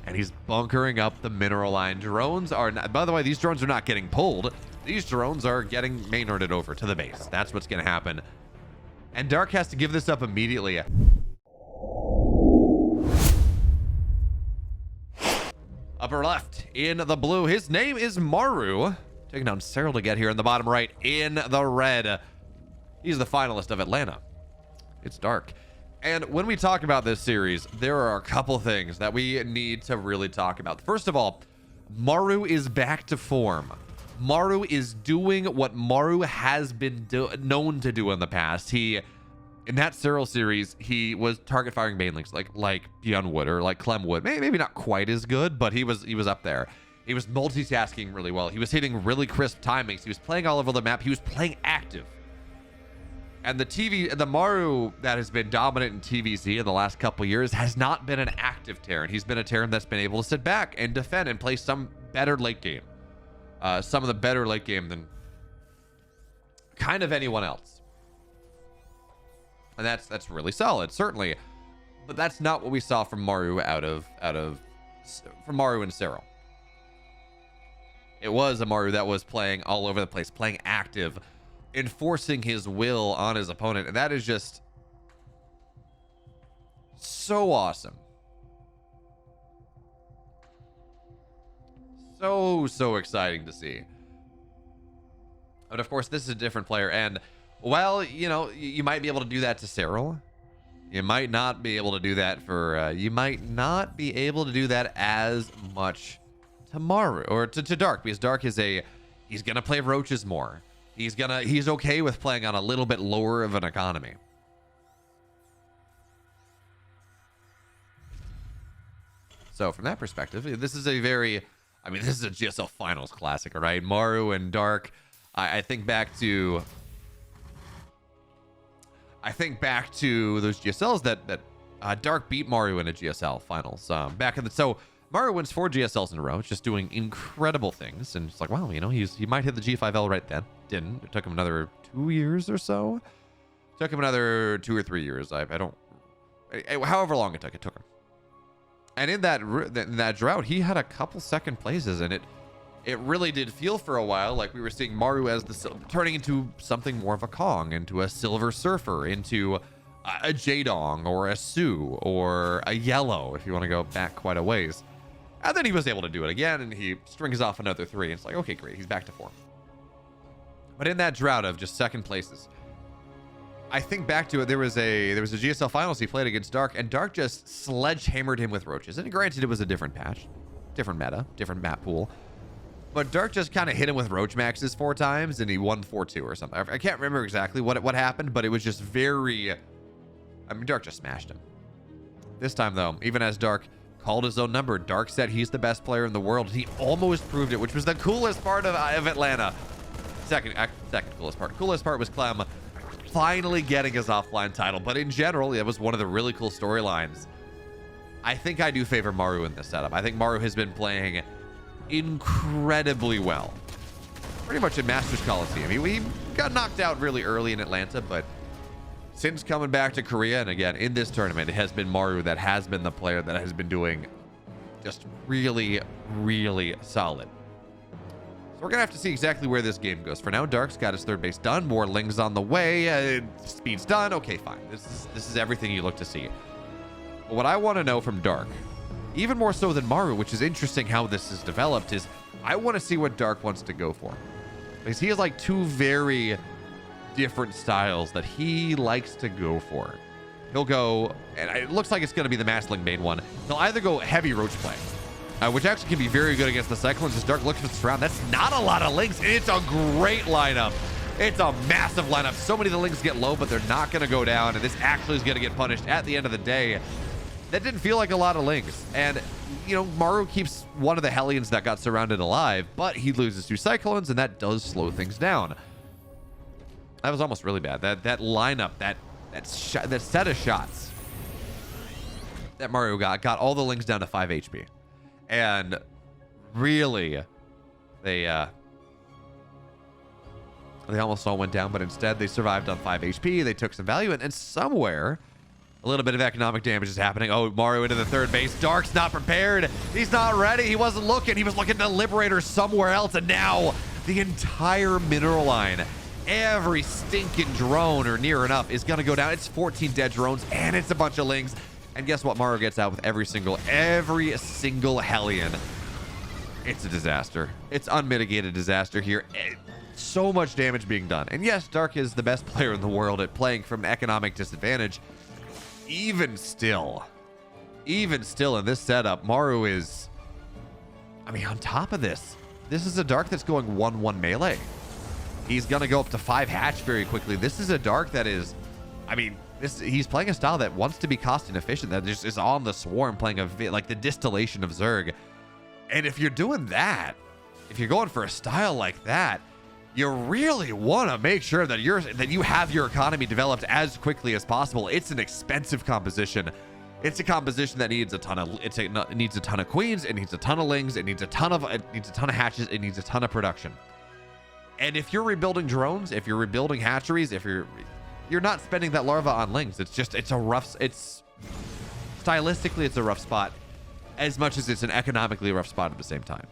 and he's bunkering up the mineral line. Drones are not, by the way, these drones are not getting pulled. These drones are getting Maynarded over to the base. That's what's going to happen. And Dark has to give this up immediately. Upper left in the blue, his name is Maru. Taking down Serral to get here in the bottom right in the red. He's the finalist of Atlanta. It's Dark. And when we talk about this series, there are a couple things that we need to really talk about. First of all, Maru is back to form. Maru is doing what Maru has been known to do in the past. In that Serral series, he was target firing banelings like Beyond would, or like Clem would. Maybe not quite as good, but he was up there. He was multitasking really well. He was hitting really crisp timings. He was playing all over the map. He was playing active. And the Maru that has been dominant in TvZ in the last couple years has not been an active Terran. He's been a Terran that's been able to sit back and defend and play some better late game. Some of the better late game than kind of anyone else. And that's really solid, certainly. But that's not what we saw from Maru from Maru and Serral. It was a Maru that was playing all over the place, playing active, enforcing his will on his opponent, and that is just so awesome. So exciting to see. But of course, this is a different player, and while you might be able to do that to Serral, you might not be able to do that you might not be able to do that as much to Maru or to Dark, because Dark is he's gonna play roaches more. He's okay with playing on a little bit lower of an economy. So from that perspective, this is a GSL finals classic, all right? Maru and Dark. I think back to those GSLs that Dark beat Maru in a GSL finals so Maru wins 4 GSLs in a row, just doing incredible things. And it's like, wow, he might hit the G5L right then. Didn't. It took him another 2 years or so. Took him another 2 or 3 years. However long it took him. And in that drought, he had a couple second places, and it really did feel for a while like we were seeing Maru as turning into something more of a Kong, into a Silver Surfer, into a Jadong or a Su or a Yellow, if you want to go back quite a ways. And then he was able to do it again, and he strings off another 3. And it's like, okay, great, he's back to form. But in that drought of just second places, I think back to it, there was a GSL finals he played against Dark, and Dark just sledgehammered him with roaches. And granted, it was a different patch, different meta, different map pool. But Dark just kind of hit him with roach maxes 4 times, and he won 4-2 or something. I can't remember exactly what happened, but it was just Dark just smashed him. This time, though, even as Dark called his own number, Dark said he's the best player in the world. He almost proved it, which was the coolest part of Atlanta. Second coolest part. Coolest part was Clem finally getting his offline title. But in general, it was one of the really cool storylines. I think I do favor Maru in this setup. I think Maru has been playing incredibly well. Pretty much in Masters Coliseum. He got knocked out really early in Atlanta, but since coming back to Korea, and again, in this tournament, it has been Maru that has been the player that has been doing just really, really solid. So we're going to have to see exactly where this game goes. For now, Dark's got his third base done. More Lings on the way. Speed's done. Okay, fine. This is everything you look to see. But what I want to know from Dark, even more so than Maru, which is interesting how this is developed, is I want to see what Dark wants to go for. Because he has like 2 very different styles that he likes to go for. He'll go, and it looks like it's going to be the Mastling main one. He'll either go heavy roach play, which actually can be very good against the Cyclones. As Dark looks at this round, that's not a lot of Lings. It's a great lineup. It's a massive lineup. So many of the Lings get low, but they're not going to go down, and this actually is going to get punished at the end of the day. That didn't feel like a lot of Lings. And, Maru keeps one of the Hellions that got surrounded alive, but he loses 2 Cyclones, and that does slow things down. That was almost really bad. That lineup, that set of shots that Maru got all the Lings down to 5 HP. And really, they almost all went down, but instead they survived on 5 HP. They took some value, and somewhere A little bit of economic damage is happening. Oh, Maru into the third base. Dark's not prepared. He's not ready. He wasn't looking. He was looking to Liberator somewhere else. And now the entire mineral line, every stinking drone or near enough is going to go down. It's 14 dead drones and it's a bunch of lings. And guess what? Maru gets out with every single Hellion. It's a disaster. It's unmitigated disaster here. So much damage being done. And yes, Dark is the best player in the world at playing from an economic disadvantage. Even still in this setup, Maru is, I mean, on top of this is a Dark that's going 1-1 melee. He's going to go up to 5 hatch very quickly. This is a Dark that is, I mean, he's playing a style that wants to be cost inefficient, that just is on the swarm, playing like the distillation of Zerg. And if you're doing that, if you're going for a style like that, you really want to make sure that you have your economy developed as quickly as possible. It's an expensive composition. It's a composition that needs a ton of it needs a ton of queens, it needs a ton of lings, it needs a ton of hatches, it needs a ton of production. And if you're rebuilding drones, if you're rebuilding hatcheries, if you're not spending that larva on lings, it's a rough spot as much as it's an economically rough spot at the same time.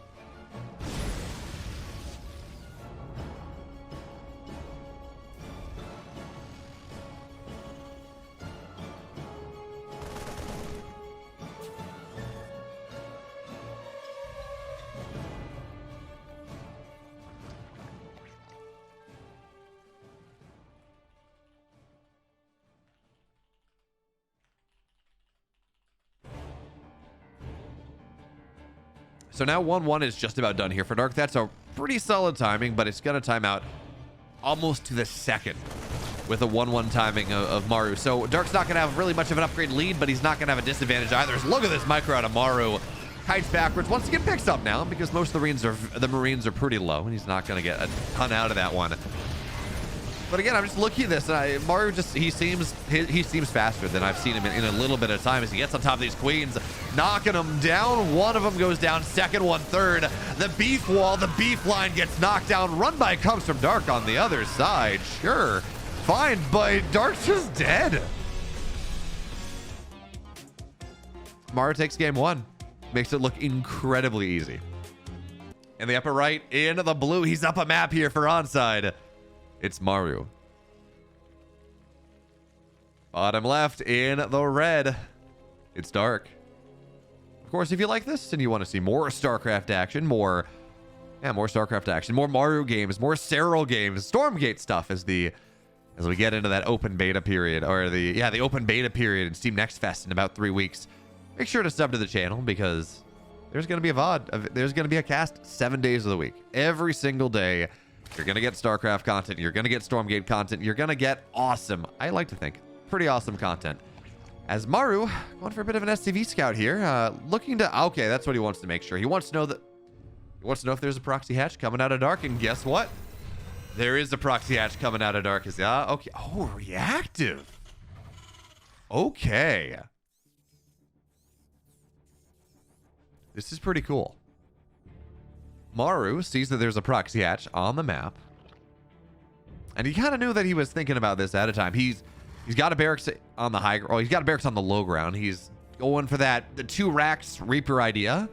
So now 1-1 is just about done here for Dark. That's a pretty solid timing, but it's going to time out almost to the second with a 1-1 timing of Maru. So Dark's not going to have really much of an upgrade lead, but he's not going to have a disadvantage either. So look at this micro out of Maru. Kites backwards. Once again, picks up now because most of the Marines are pretty low, and he's not going to get a ton out of that one. But again, I'm just looking at this, and Maru he seems faster than I've seen him in a little bit of time as he gets on top of these queens, knocking them down. One of them goes down, second one, third. The beef wall, the beef line gets knocked down. Run by comes from Dark on the other side. Sure, fine, but Dark's just dead. Maru takes game 1, makes it look incredibly easy. In the upper right, into the blue, he's up a map here for onside. It's Maru. Bottom left in the red, it's Dark. Of course, if you like this and you want to see more Starcraft action, more Starcraft action, more Maru games, more Serral games, Stormgate stuff as we get into that open beta period, or the open beta period in Steam Next Fest in about 3 weeks, make sure to sub to the channel because there's going to be a VOD. There's going to be a cast 7 days of the week. Every single day. You're going to get Starcraft content. You're going to get Stormgate content. You're going to get awesome, I like to think, pretty awesome content. As Maru, going for a bit of an SCV scout here, looking to, okay, that's what he wants to make sure. He wants to know if there's a proxy hatch coming out of Dark, and guess what? There is a proxy hatch coming out of Dark. Okay. Oh, reactive. Okay. This is pretty cool. Maru sees that there's a proxy hatch on the map, and he kind of knew that he was thinking about this at a time. He's got a barracks on the high, or he's got a barracks on the low ground. He's going for the 2 racks Reaper idea,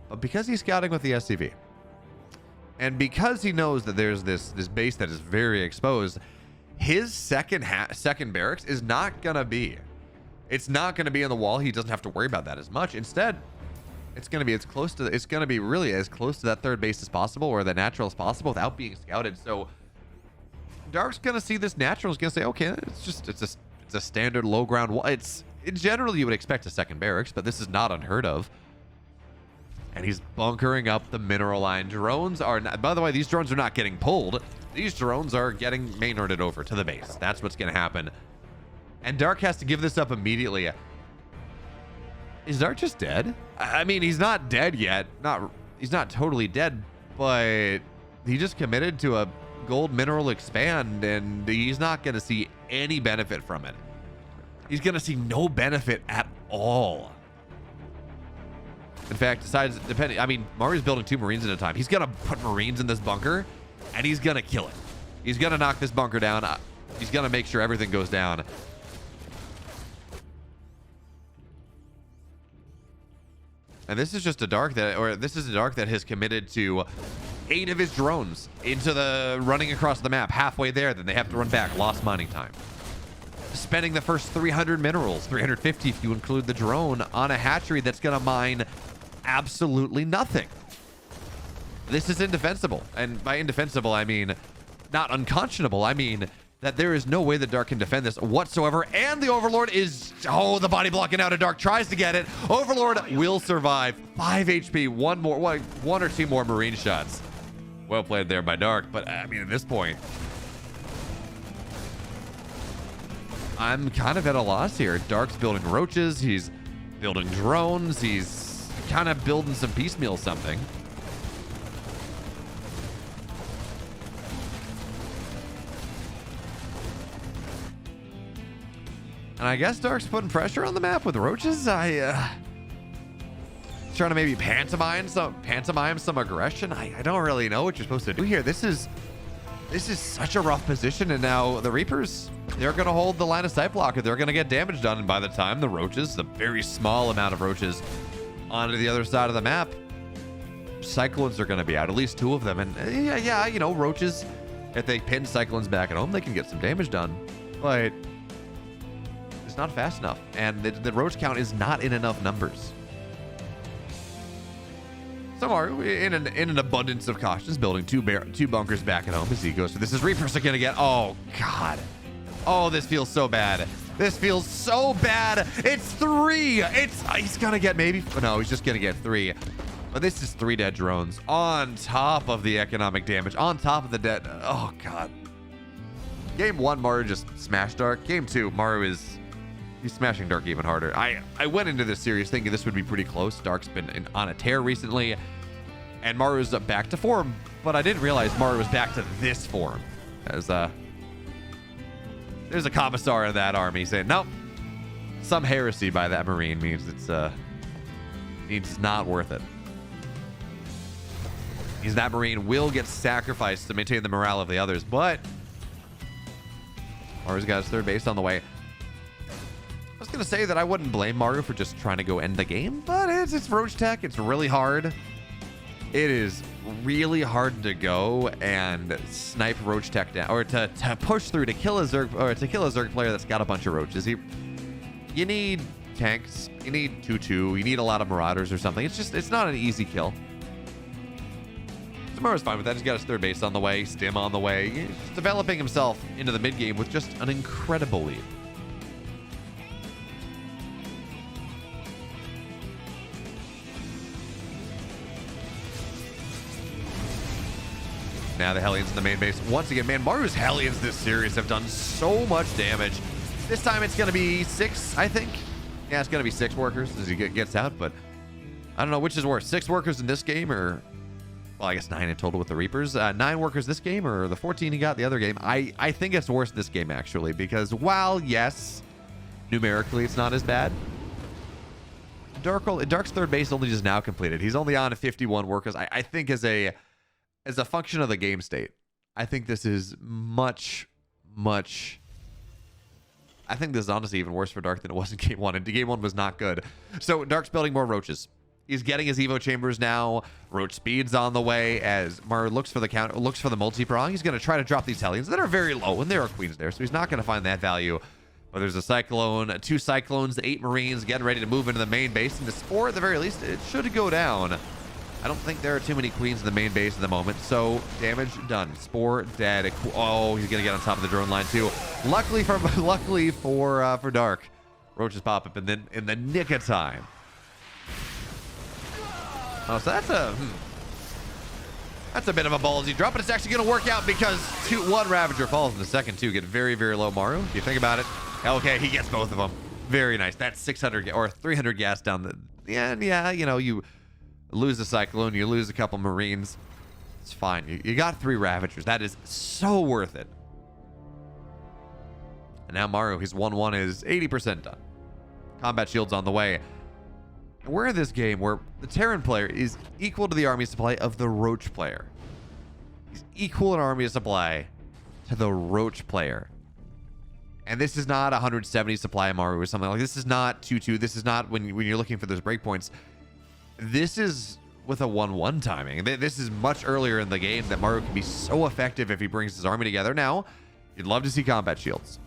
but because he's scouting with the SCV, and because he knows that there's this base that is very exposed, his second barracks is not gonna be. It's not gonna be in the wall. He doesn't have to worry about that as much. Instead, it's going to be really as close to that third base as possible, or the natural as possible, without being scouted. So Dark's going to see this natural, is going to say, okay, it's a standard low ground wall. Generally you would expect a second barracks, but this is not unheard of. And he's bunkering up the mineral line. Drones are not, by the way, these drones are not getting pulled. These drones are getting Maynarded over to the base. That's what's going to happen. And Dark has to give this up immediately. Is Dark just dead? I mean, he's not dead yet. He's not totally dead, but he just committed to a gold mineral expand, and he's not going to see any benefit from it. He's going to see no benefit at all. In fact, Maru's building 2 Marines at a time. He's going to put Marines in this bunker, and he's going to kill it. He's going to knock this bunker down. He's going to make sure everything goes down. And this is just a Dark that has committed to 8 of his drones into the running across the map. Halfway there, then they have to run back. Lost mining time. Spending the first 300 minerals, 350 if you include the drone, on a hatchery that's going to mine absolutely nothing. This is indefensible. And by indefensible, I mean not unconscionable. I mean that there is no way the Dark can defend this whatsoever. And the Overlord is... Oh, the body blocking out of Dark tries to get it. Overlord will survive. 5 HP. One or two more Marine shots. Well played there by Dark. But, I mean, at this point, I'm kind of at a loss here. Dark's building roaches. He's building drones. He's kind of building some piecemeal something. And I guess Dark's putting pressure on the map with roaches. Trying to maybe pantomime some aggression. I don't really know what you're supposed to do here. This is such a rough position, and now the Reapers, they're going to hold the line of sight blocker. They're going to get damage done, and by the time the roaches, the very small amount of roaches onto the other side of the map, Cyclones are going to be out, at least 2 of them. And yeah, you know, roaches, if they pin Cyclones back at home, they can get some damage done, but it's not fast enough, and the roach count is not in enough numbers. So Maru, in an abundance of caution, is building 2 bunkers back at home as he goes. So this is Reapers are gonna get. Oh God. Oh, this feels so bad. This feels so bad. It's 3. He's gonna get maybe. No, he's just gonna get 3. But this is 3 dead drones on top of the economic damage, on top of the dead. Oh God. Game 1, Maru just smashed Dark. Game 2, Maru he's smashing Dark even harder. I went into this series thinking this would be pretty close. Dark's been on a tear recently, and Maru's back to form, but I didn't realize Maru was back to this form. As there's a commissar in that army saying, nope, some heresy by that Marine means it's not worth it. Means that Marine will get sacrificed to maintain the morale of the others, but Maru's got his 3rd base on the way. I was going to say that I wouldn't blame Maru for just trying to go end the game, but it's Roach Tech. It's really hard. It is really hard to go and snipe Roach Tech down, or to push through to kill a Zerg, or to kill a Zerg player that's got a bunch of roaches. You need tanks. You need 2-2. You need a lot of Marauders or something. It's not an easy kill. So Maru's fine with that. He's got his 3rd base on the way, Stim on the way. He's just developing himself into the mid game with just an incredible lead. Now the Hellions in the main base. Once again, man, Maru's Hellions this series have done so much damage. This time it's going to be 6, I think. Yeah, it's going to be 6 workers as he gets out, but I don't know which is worse. 6 workers in this game, or, well, I guess 9 in total with the Reapers. 9 workers this game, or the 14 he got the other game. I think it's worse this game, actually, because while, yes, numerically it's not as bad, Dark's 3rd base only just now completed. He's only on 51 workers. I think as a function of the game state, I think this is much. I think this is honestly even worse for Dark than it was in Game 1. And Game 1 was not good. So Dark's building more roaches. He's getting his Evo chambers now. Roach speed's on the way as Maru looks for the multi-prong. He's going to try to drop these Hellions that are very low, and there are Queens there, so he's not going to find that value. But there's a Cyclone, 2 Cyclones, 8 Marines getting ready to move into the main base. And the Spore, at the very least, it should go down. I don't think there are too many Queens in the main base at the moment, so damage done. Spore dead. Oh, he's gonna get on top of the drone line too. Luckily for Dark, roaches pop up, and then in the nick of time. Oh, so that's a bit of a ballsy drop, but it's actually gonna work out because 1 Ravager falls, and the second 2 get very, very low. Maru, if you think about it, okay, he gets both of them. Very nice. That's 600 or 300 gas down the. Yeah, you know, you lose a Cyclone, you lose a couple Marines. It's fine. You got 3 Ravagers. That is so worth it. And now Maru, his 1-1 is 80% done. Combat shield's on the way. And we're in this game where the Terran player is equal to the army supply of the Roach player. He's equal in army supply to the Roach player. And this is not 170 supply Maru or something like this. Is not 2-2. This is not when you're looking for those breakpoints. this is with a 1-1 timing. This is much earlier in the game that Maru can be so effective if he brings his army together. Now, you'd love to see combat shields.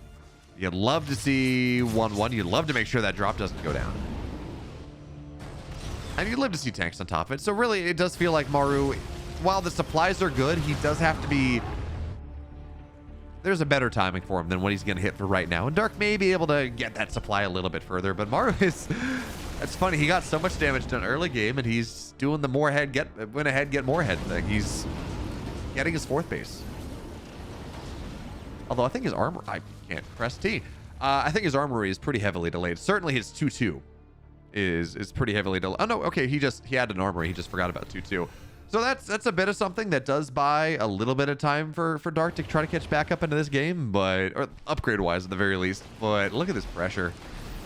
You'd love to see 1-1. You'd love to make sure that drop doesn't go down. And you'd love to see tanks on top of it. So really, it does feel like Maru, while the supplies are good, he does have to be... There's a better timing for him than what he's going to hit for right now. And Dark may be able to get that supply a little bit further, but Maru is... It's funny, he got so much damage done early game, and he's doing the more head, win ahead, get more head thing. He's getting his 4th base. Although I think his armor... I can't press T. I think his armory is pretty heavily delayed. Certainly his 2-2 is pretty heavily delayed. Oh, no, okay, he had an armory. He just forgot about 2-2. So that's a bit of something that does buy a little bit of time for Dark to try to catch back up into this game, or upgrade-wise at the very least. But look at this pressure.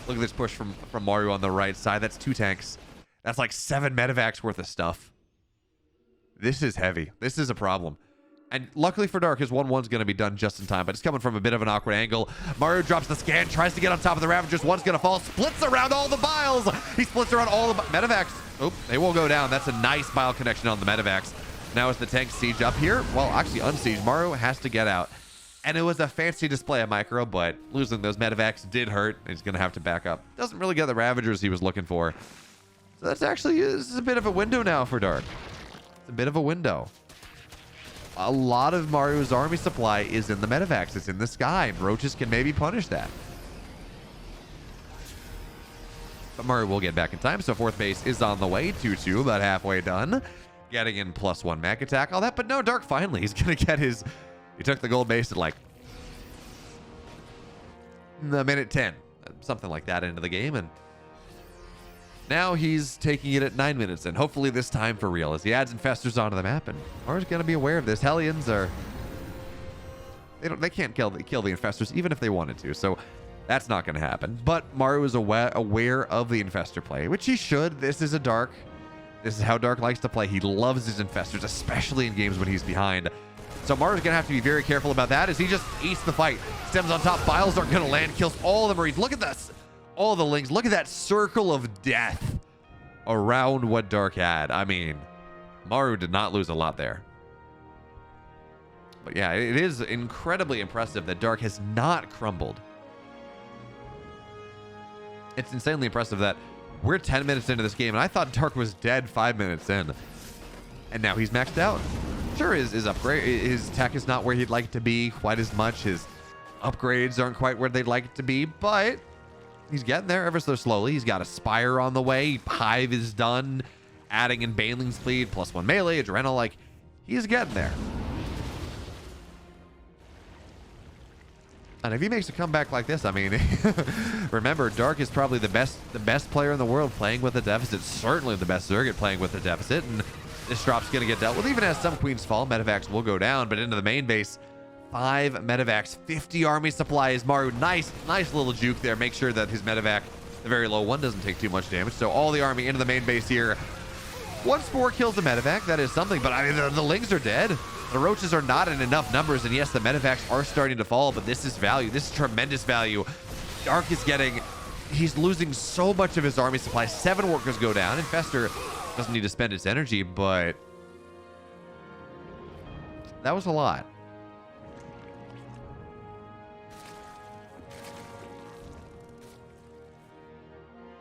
Look at this push from Maru on the right side. That's 2 tanks. That's like 7 medevacs worth of stuff. This is heavy. This is a problem. And luckily for Dark, his 1-1's going to be done just in time, but it's coming from a bit of an awkward angle. Maru drops the scan, tries to get on top of the Ravagers. One's going to fall, splits around all the biles. He splits around all the medevacs. Oh, they will go down. That's a nice bile connection on the medevacs. Now as the tanks siege up here, well, actually unsiege, Maru has to get out. And it was a fancy display of micro, but losing those medevacs did hurt. He's going to have to back up. Doesn't really get the Ravagers he was looking for. So that's actually, this is a bit of a window now for Dark. It's a bit of a window. A lot of Maru's army supply is in the medevacs. It's in the sky. Roaches can maybe punish that. But Maru will get back in time, so 4th base is on the way. 2-2, about halfway done. Getting in +1 mech attack, all that. But no, Dark finally, he's going to get his... He took the gold base at like the minute 10, something like that into the game. And now he's taking it at 9 minutes, and hopefully this time for real as he adds infestors onto the map. And Maru's going to be aware of this. Hellions are... They can't kill the infestors even if they wanted to. So that's not going to happen. But Maru is aware of the infestor play, which he should. This is a Dark. This is how Dark likes to play. He loves his infestors, especially in games when he's behind. So Maru's going to have to be very careful about that as he just eats the fight. Stems on top. Biles aren't going to land. Kills all the Marines. Look at this. All the Lings. Look at that circle of death around what Dark had. I mean, Maru did not lose a lot there. But yeah, it is incredibly impressive that Dark has not crumbled. It's insanely impressive that we're 10 minutes into this game, and I thought Dark was dead 5 minutes in. And now he's maxed out. Sure, his upgrade, his tech is not where he'd like it to be quite as much. His upgrades aren't quite where they'd like it to be, but he's getting there ever so slowly. He's got a Spire on the way. Hive is done. Adding in Baneling's Fleet, +1 melee, Adrenal, like, he's getting there. And if he makes a comeback like this, I mean, remember, Dark is probably the best player in the world playing with a deficit. Certainly the best Zerg at playing with a deficit, and this drop's going to get dealt with. Even as some queens fall, medevacs will go down, but into the main base, 5 medevacs, 50 army supplies. Maru, nice little juke there. Make sure that his medevac, the very low one, doesn't take too much damage. So all the army into the main base here. Once 4 kills the medevac, that is something, but I mean, the Lings are dead. The Roaches are not in enough numbers, and yes, the medevacs are starting to fall, but this is value. This is tremendous value. Dark is getting... He's losing so much of his army supply. 7 workers go down. Infestor doesn't need to spend its energy, but that was a lot.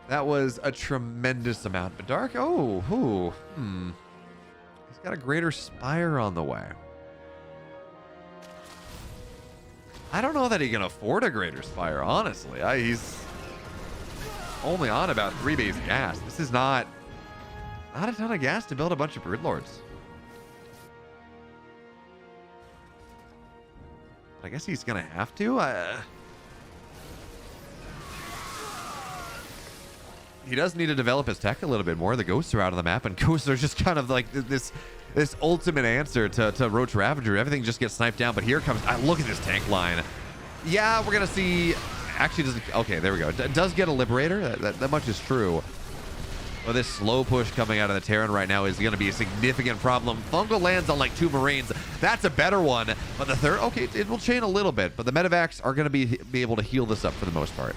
That was a tremendous amount. But Dark, he's got a greater Spire on the way. I don't know that he can afford a greater Spire, honestly. He's only on about 3 base gas. This is not a ton of gas to build a bunch of Broodlords. I guess he's gonna have to. He does need to develop his tech a little bit more. The ghosts are out of the map, and ghosts are just kind of like this ultimate answer to Roach Ravager. Everything just gets sniped down, but here comes... look at this tank line. Yeah, we're going to see... Actually, doesn't... Okay, there we go. It does get a Liberator. That much is true. But this slow push coming out of the Terran right now is going to be a significant problem. Fungal lands on like 2 Marines. That's a better one. But the third... Okay, it will chain a little bit, but the medevacs are going to be able to heal this up for the most part.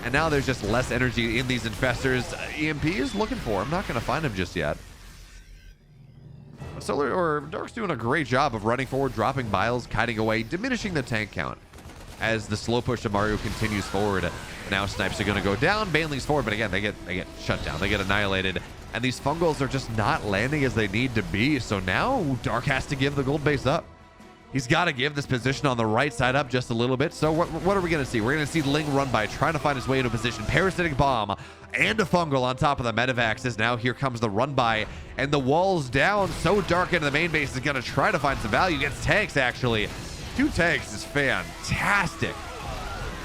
And now there's just less energy in these infestors. EMP is looking for. I'm not going to find him just yet. Solar or Dark's doing a great job of running forward, dropping biles, kiting away, diminishing the tank count as the slow push of Maru continues forward. Now snipes are going to go down. Baneling's forward, but again, they get shut down. They get annihilated. And these fungals are just not landing as they need to be. So now Dark has to give the gold base up. He's got to give this position on the right side up just a little bit. So what are we going to see? We're going to see Ling run by, trying to find his way into position. Parasitic bomb and a fungal on top of the medevacs. As now here comes the run by, and the wall's down. So Dark into the main base is going to try to find some value. Gets tanks, actually. 2 tanks is fantastic.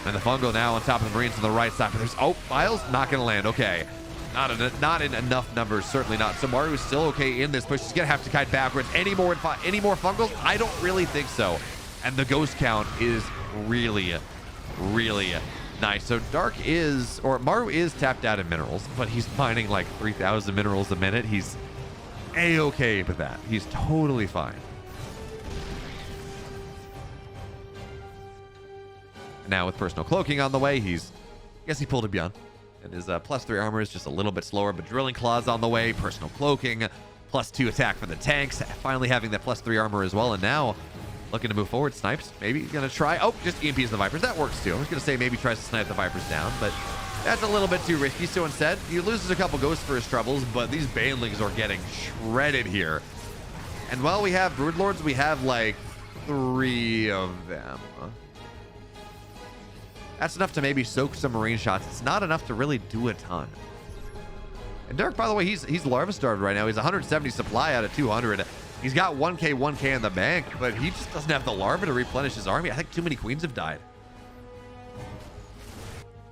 And the fungal now on top of the Marines on the right side. But there's, oh, Miles not going to land. Okay. Not in enough numbers, certainly not. So Maru is still okay in this push. He's gonna have to kite backwards. Any more fungals? I don't really think so. And the ghost count is really, really nice. So Dark is, or Maru is tapped out in minerals, but he's mining like 3,000 minerals a minute. He's a-okay with that. He's totally fine. Now with personal cloaking on the way, I guess he pulled a beyond. And his +3 armor is just a little bit slower, but drilling claws on the way, personal cloaking, +2 attack for the tanks, finally having that +3 armor as well. And now looking to move forward. Snipes, maybe gonna try. Oh, just EMPs the Vipers. That works too. I was gonna say maybe tries to snipe the Vipers down, but that's a little bit too risky. So instead, he loses a couple ghosts for his troubles, but these Banelings are getting shredded here. And while we have Broodlords, we have like 3 of them. That's enough to maybe soak some Marine shots. It's not enough to really do a ton. And Dark, by the way, he's larva starved right now. He's 170 supply out of 200. He's got 1k in the bank, but he just doesn't have the larva to replenish his army. I think too many queens have died.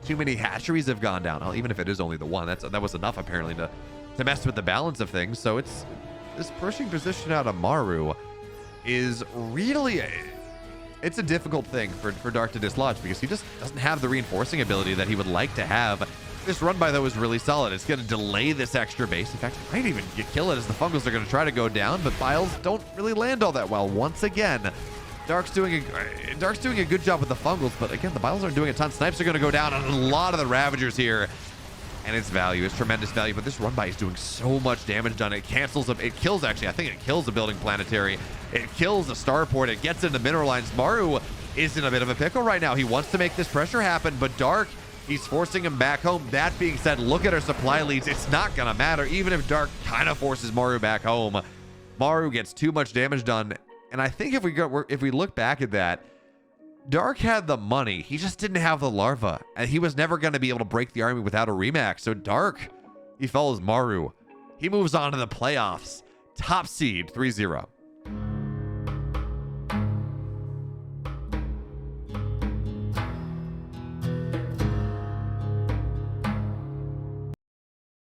Too many hatcheries have gone down. Well, even if it is only the one, that was enough apparently to mess with the balance of things. So it's this pushing position out of Maru is really. It's a difficult thing for Dark to dislodge because he just doesn't have the reinforcing ability that he would like to have. This run by, though, is really solid. It's going to delay this extra base. In fact, it might even kill it as the fungals are going to try to go down, but biles don't really land all that well. Once again, Dark's doing a good job with the fungals, but again, the biles aren't doing a ton. Snipes are going to go down on a lot of the Ravagers here. And its value is tremendous value, but this run by is doing so much damage done. It cancels them. It kills, actually. I think it kills the building planetary. It kills the starport. It gets into mineral lines. Maru is in a bit of a pickle right now. He wants to make this pressure happen, but Dark, he's forcing him back home. That being said, look at our supply leads. It's not going to matter. Even if Dark kind of forces Maru back home, Maru gets too much damage done. And I think if we look back at that, Dark had the money. He just didn't have the larva. And he was never going to be able to break the army without a remax. So Dark, he follows Maru. He moves on to the playoffs. Top seed 3-0.